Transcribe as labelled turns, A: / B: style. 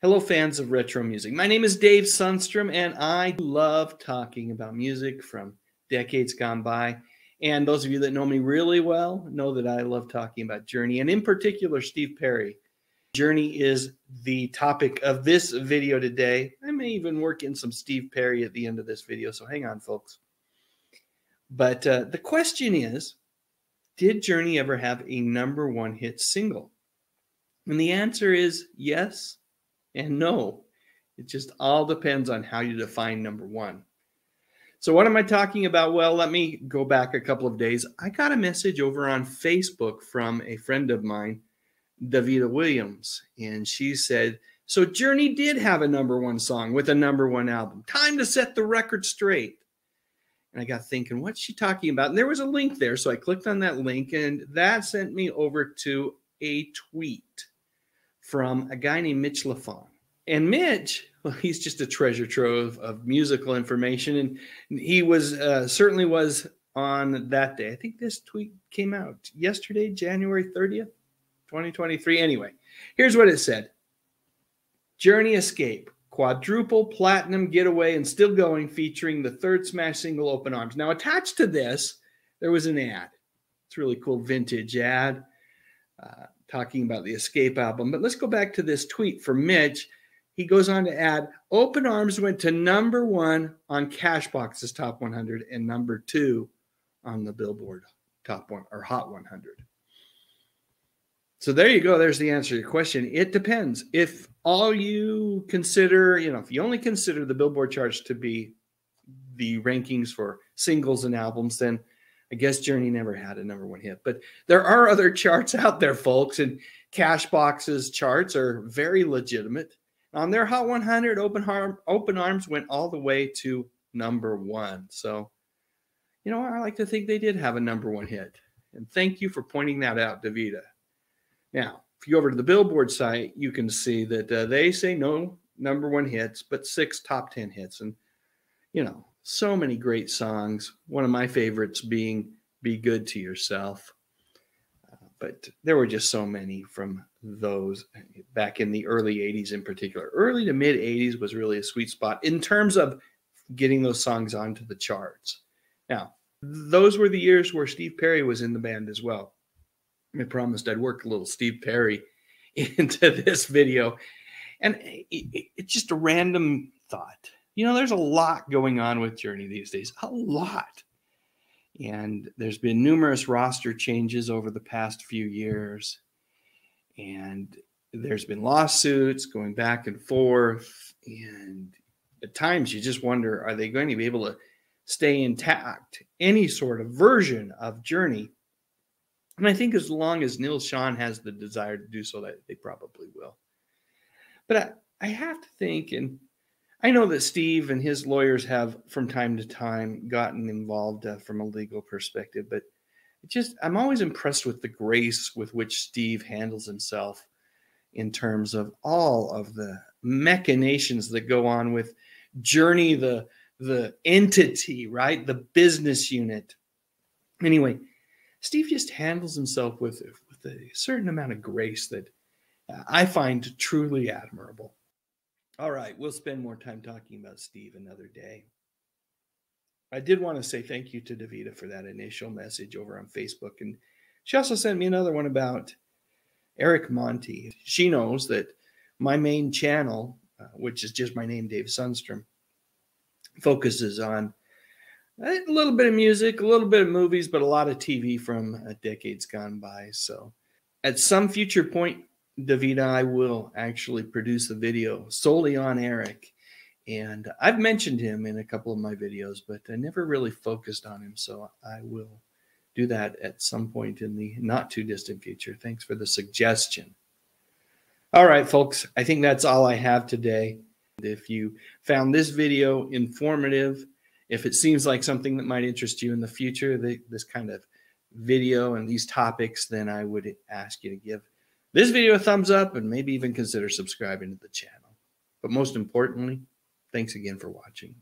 A: Hello, fans of retro music. My name is Dave Sundstrom, and I love talking about music from decades gone by. And those of you that know me really well know that I love talking about Journey, and in particular, Steve Perry. Journey is the topic of this video today. I may even work in some Steve Perry at the end of this video, so hang on, folks. But the question is, did Journey ever have a #1 hit single? And the answer is yes and no. It just all depends on how you define #1. So what am I talking about? Well, let me go back a couple of days. I got a message over on Facebook from a friend of mine, Davida Williams, and she said, so Journey did have a #1 song with a #1 album. Time to set the record straight. And I got thinking, what's she talking about? And there was a link there, so I clicked on that link, and that sent me over to a tweet from a guy named Mitch Lafon. And Mitch, well, he's just a treasure trove of musical information. And he was certainly was on that day. I think this tweet came out yesterday, January 30th, 2023. Anyway, here's what it said. Journey Escape, quadruple platinum getaway and still going, featuring the third smash single, Open Arms. Now, attached to this, there was an ad. It's a really cool vintage ad talking about the Escape album. But let's go back to this tweet from Mitch. He goes on to add, Open Arms went to #1 on Cashbox's Top 100 and #2 on the Billboard Top 1 or Hot 100. So there you go. There's the answer to your question. It depends. If all you consider, if you only consider the Billboard charts to be the rankings for singles and albums, then I guess Journey never had a #1 hit. But there are other charts out there, folks, and Cashbox's charts are very legitimate. On their Hot 100, Open Arms went all the way to #1. So, I like to think they did have a #1 hit. And thank you for pointing that out, Davida. Now, if you go over to the Billboard site, you can see that they say no #1 hits, but 6 top 10 hits. And, so many great songs. One of my favorites being Be Good to Yourself. But there were just so many from those back in the early 80s in particular. Early to mid 80s was really a sweet spot in terms of getting those songs onto the charts. Now, those were the years where Steve Perry was in the band as well. I promised I'd work a little Steve Perry into this video. And it's just a random thought. There's a lot going on with Journey these days, a lot. And there's been numerous roster changes over the past few years. And there's been lawsuits going back and forth. And at times you just wonder, are they going to be able to stay intact? Any sort of version of Journey. And I think as long as Neil Schon has the desire to do so, that they probably will. But I have to think, and I know that Steve and his lawyers have from time to time gotten involved from a legal perspective, but I'm always impressed with the grace with which Steve handles himself in terms of all of the machinations that go on with Journey, the entity, right? The business unit. Anyway, Steve just handles himself with a certain amount of grace that I find truly admirable. All right, we'll spend more time talking about Steve another day. I did want to say thank you to Davida for that initial message over on Facebook. And she also sent me another one about Eric Monti. She knows that my main channel, which is just my name, Dave Sundstrom, focuses on a little bit of music, a little bit of movies, but a lot of TV from decades gone by. So at some future point, Davida, I will actually produce a video solely on Eric. And I've mentioned him in a couple of my videos, but I never really focused on him. So I will do that at some point in the not too distant future. Thanks for the suggestion. All right, folks, I think that's all I have today. If you found this video informative, if it seems like something that might interest you in the future, this kind of video and these topics, then I would ask you to give this video a thumbs up and maybe even consider subscribing to the channel. But most importantly, thanks again for watching.